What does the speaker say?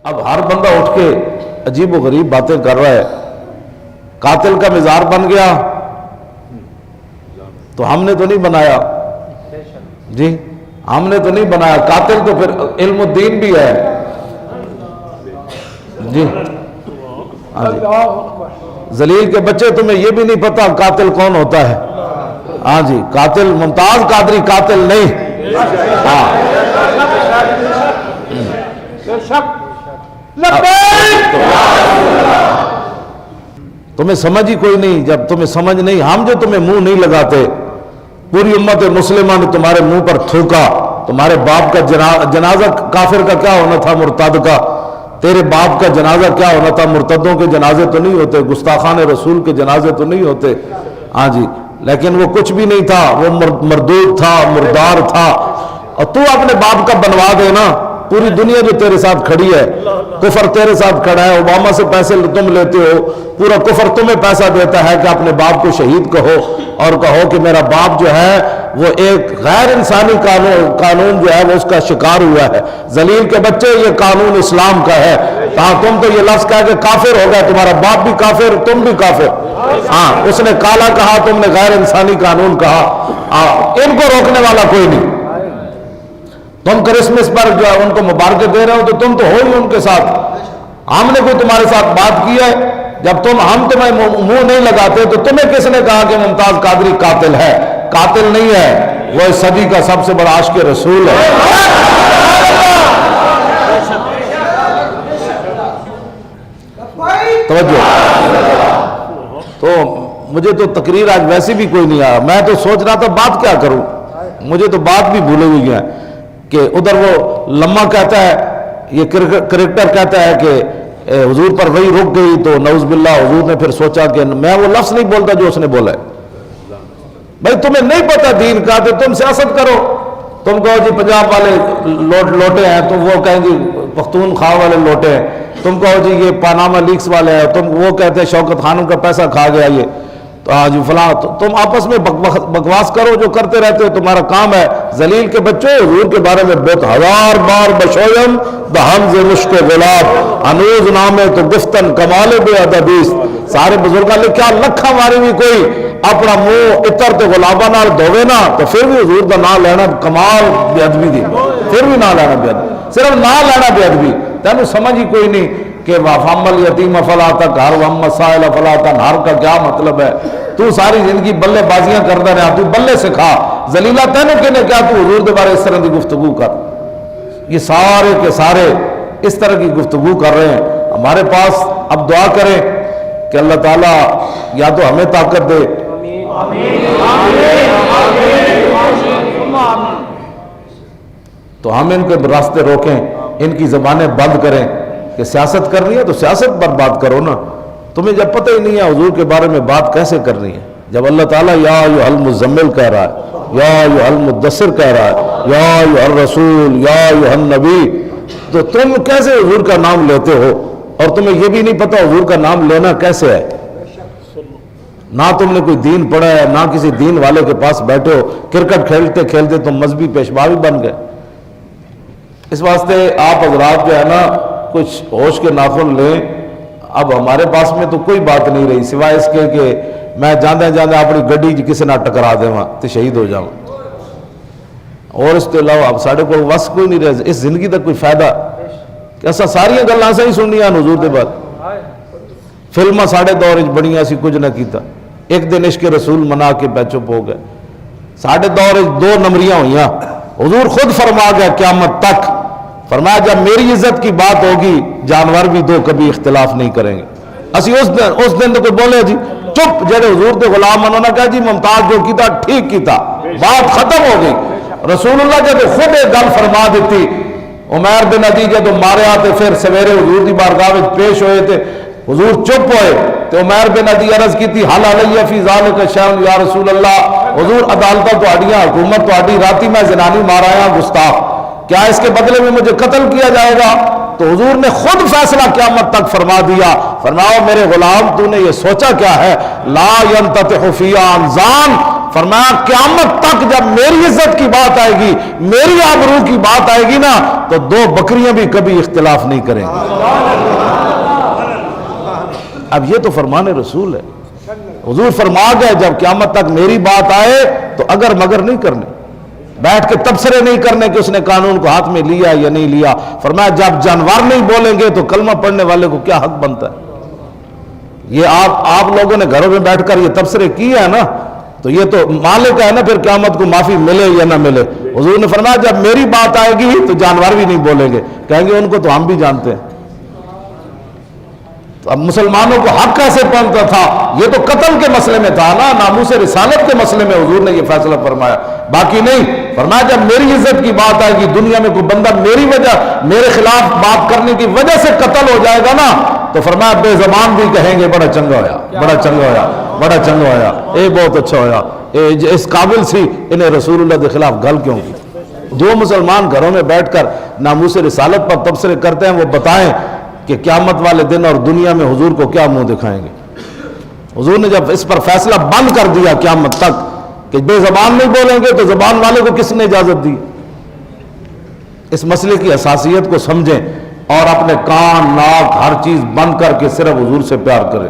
اب ہر بندہ اٹھ کے عجیب و غریب باتیں کر رہا ہے، قاتل کا مزار بن گیا تو ہم نے تو نہیں بنایا جی، ہم نے تو نہیں بنایا، قاتل تو پھر علم الدین بھی ہے جی۔ ہاں جی، ذلیل کے بچے تمہیں یہ بھی نہیں پتا قاتل کون ہوتا ہے؟ ہاں جی، قاتل ممتاز قادری قاتل نہیں، ہاں تمہیں سمجھ ہی کوئی نہیں۔ جب تمہیں سمجھ نہیں، ہم جو تمہیں منہ نہیں لگاتے، پوری امت مسلمہ نے تمہارے منہ پر تھوکا، تمہارے باپ کا جنازہ کافر کا کیا ہونا تھا، مرتد کا، تیرے باپ کا جنازہ کیا ہونا تھا، مرتدوں کے جنازے تو نہیں ہوتے، گستاخان رسول کے جنازے تو نہیں ہوتے، ہاں جی، لیکن وہ کچھ بھی نہیں تھا، وہ مردود تھا، مردار تھا۔ اور تو اپنے باپ کا بنوا دے نا، پوری دنیا جو تیرے ساتھ کھڑی ہے، کفر تیرے ساتھ کھڑا ہے، اوباما سے پیسے تم لیتے ہو، پورا کفر تمہیں پیسہ دیتا ہے کہ اپنے باپ کو شہید کہو اور کہو کہ میرا باپ جو ہے وہ ایک غیر انسانی قانون جو ہے وہ اس کا شکار ہوا ہے۔ ذلیل کے بچے، یہ قانون اسلام کا ہے، تم تو یہ لفظ کہہ کہ کافر ہو گئے، تمہارا باپ بھی کافر، تم بھی کافر، ہاں اس نے کالا کہا، تم نے غیر انسانی قانون کہا، ان کو روکنے والا کوئی نہیں۔ تم کرسمس پر جو ہے ان کو مبارکیں دے رہے ہو تو تم تو ہو ہی ان کے ساتھ، ہم نے کوئی تمہارے ساتھ بات کی ہے؟ جب ہم تمہیں منہ نہیں لگاتے تو تمہیں کس نے کہا کہ ممتاز قادری قاتل ہے؟ قاتل نہیں ہے، وہ اس صدی کا سب سے بڑا عاشق رسول ہے۔ توجہ، تو مجھے تو تقریر آج ویسے بھی کوئی نہیں آیا، میں تو سوچ رہا تھا بات کیا کروں، مجھے تو بات بھی بھولے ہوئی ہے کہ ادھر وہ لمحہ کہتا ہے، یہ کرکٹر کہتا ہے کہ حضور پر وہی رک گئی تو نعوذ باللہ حضور نے پھر سوچا کہ میں وہ لفظ نہیں بولتا جو اس نے بولا ہے۔ بھائی تمہیں نہیں پتا دین کا تو تم سیاست کرو، تم کہو جی پنجاب والے لوٹے ہیں، تم وہ کہیں جی پختونخوا والے لوٹے ہیں، تم کہو جی یہ پاناما لیکس والے ہیں، تم وہ کہتے ہیں شوکت خانم کا پیسہ کھا گیا یہ، تو آج فلاں، تم آپس میں بکواس کرو، جو کرتے رہتے ہو، تمہارا کام ہے۔ ذلیل کے بچے، حضور کے بارے میں بہت ہزار بار بشویم بحمز مشک گلاب انوز نامے تو گفتن کمال بے ادبیست، سارے بزرگاں نے کیا لکھا ماری بھی کوئی اپنا منہ اتر تو گلابا نال دھوے نا تو پھر بھی حضور کا نام لینا کمال بے ادبی دی، پھر بھی نہ لینا بے ادبی، صرف نہ لینا بے ادبی، تینوں سمجھ ہی کوئی نہیں کہ وَفَمَّ الْيَتِيمَ فَلَا تَقْهَرْ وَأَمَّ السَّائِلَ فَلَا تَنْهَرْ کا کیا مطلب ہے؟ تو ساری زندگی بلے بازیاں کرتا رہا، تو بلے سکھا، ذلیلہ تینوں کہنے کیا تو حضور کے بارے اس طرح کی گفتگو کر؟ یہ سارے کے سارے اس طرح کی گفتگو کر رہے ہیں۔ ہمارے پاس اب دعا کریں کہ اللہ تعالیٰ یا تو ہمیں طاقت دے، تو ہم ان کے راستے روکیں، ان کی زبانیں بند کریں کہ سیاست کرنی ہے تو سیاست پر بات کرو نا، تمہیں جب پتہ ہی نہیں ہے حضور کے بارے میں بات کیسے کرنی ہے، جب اللہ تعالیٰ یا ایھا المزمل کہہ رہا ہے، یا ایھا المدثر کہہ رہا ہے، یا ایھا الرسول، یا ایھا النبی، تو تم کیسے حضور کا نام لیتے ہو؟ اور تمہیں یہ بھی نہیں پتا حضور کا نام لینا کیسے ہے، نہ تم نے کوئی دین پڑھا ہے، نہ کسی دین والے کے پاس بیٹھے ہو، کرکٹ کھیلتے کھیلتے تم مذہبی پیشوا بھی بن گئے۔ اس واسطے آپ حضرات جو ہے نا کچھ ہوش کے ناخن لیں۔ اب ہمارے پاس میں تو کوئی بات نہیں رہی سوائے اس کے کہ میں جاندے جاندے اپنی گڈی کسی نہ ٹکرا دے وہاں تو شہید ہو جاؤں، اور اس کے علاوہ اب ساڑھے کو وس کوئی نہیں رہے، اس زندگی تک کوئی فائدہ کہ ایسا ساری گلاں سے ہی سننیاں حضور دے بعد، فلماں ساڑھے دور بڑیاں سی کچھ نہ کیتا، ایک دن عشق رسول منا کے بے چپ ہو گئے، ساڑھے دور دو نمبریاں ہوئیاں، حضور خود فرما گیا قیامت تک، فرمایا جب میری عزت کی بات ہوگی جانور بھی دو کبھی اختلاف نہیں کریں گے۔ اسی اس دن تو کوئی بولے جی چپ، جڑے حضور دے غلام انہوں نے کہا جی ممتاز جو کیتا ٹھیک کیتا، بات ختم ہو گئی۔ رسول اللہ جب خود ایک گل فرما دیتی، عمیر بن عدی جب مارے آتے پھر سویرے حضور دی بارگاہ میں پیش ہوئے تھے، حضور چپ ہوئے تو عمیر بن عدی عرض کی تھی حل علیہ فی ذالک شیء یا رسول اللہ، حضور عدالتہ تہاڈیاں، حکومت تہاڈی، راتی میں زنانی مارایا گستاخ، کیا اس کے بدلے میں مجھے قتل کیا جائے گا؟ تو حضور نے خود فیصلہ قیامت تک فرما دیا، فرماؤ میرے غلام تو نے یہ سوچا کیا ہے، لا ينتطح فی انزان، فرمایا قیامت تک جب میری عزت کی بات آئے گی، میری آبرو کی بات آئے گی نا، تو دو بکریاں بھی کبھی اختلاف نہیں کریں گی۔ اب یہ تو فرمان رسول ہے۔ حضور فرما گئے جب قیامت تک میری بات آئے تو اگر مگر نہیں کرنے، بیٹھ کے تبصرے نہیں کرنے کہ اس نے قانون کو ہاتھ میں لیا یا نہیں لیا۔ فرمایا جب جانور نہیں بولیں گے تو کلمہ پڑھنے والے کو کیا حق بنتا ہے؟ یہ آپ لوگوں نے گھروں میں بیٹھ کر یہ تبصرے کیے ہیں نا، تو یہ تو مالک ہے نا، پھر قیامت کو معافی ملے یا نہ ملے۔ حضور نے فرمایا جب میری بات آئے گی تو جانور بھی نہیں بولیں گے، کہیں گے ان کو تو ہم بھی جانتے ہیں۔ تو اب مسلمانوں کو حق کیسے پہنچتا تھا؟ یہ تو قتل کے مسئلے میں تھا نا، ناموس رسالت کے مسئلے میں حضور نے یہ فیصلہ فرمایا، باقی نہیں۔ فرمایا جب میری عزت کی بات آئے گی، دنیا میں کوئی بندہ میری وجہ، میرے خلاف بات کرنے کی وجہ سے قتل ہو جائے گا نا، تو فرمایا بے زبان بھی کہیں گے بڑا چنگا ہویا، بڑا چنگا ہویا، بڑا چنگا ہویا، اے بہت اچھا ہویا، اے اس قابل سی، انہیں رسول اللہ کے خلاف گل کیوں کی۔ جو مسلمان گھروں میں بیٹھ کر ناموس رسالت پر تبصرے کرتے ہیں وہ بتائیں کہ قیامت والے دن اور دنیا میں حضور کو کیا منہ دکھائیں گے۔ حضور نے جب اس پر فیصلہ بند کر دیا قیامت تک کہ بے زبان نہیں بولیں گے، تو زبان والے کو کس نے اجازت دی؟ اس مسئلے کی حساسیت کو سمجھیں اور اپنے کان، ناک، ہر چیز بند کر کے صرف حضور سے پیار کریں۔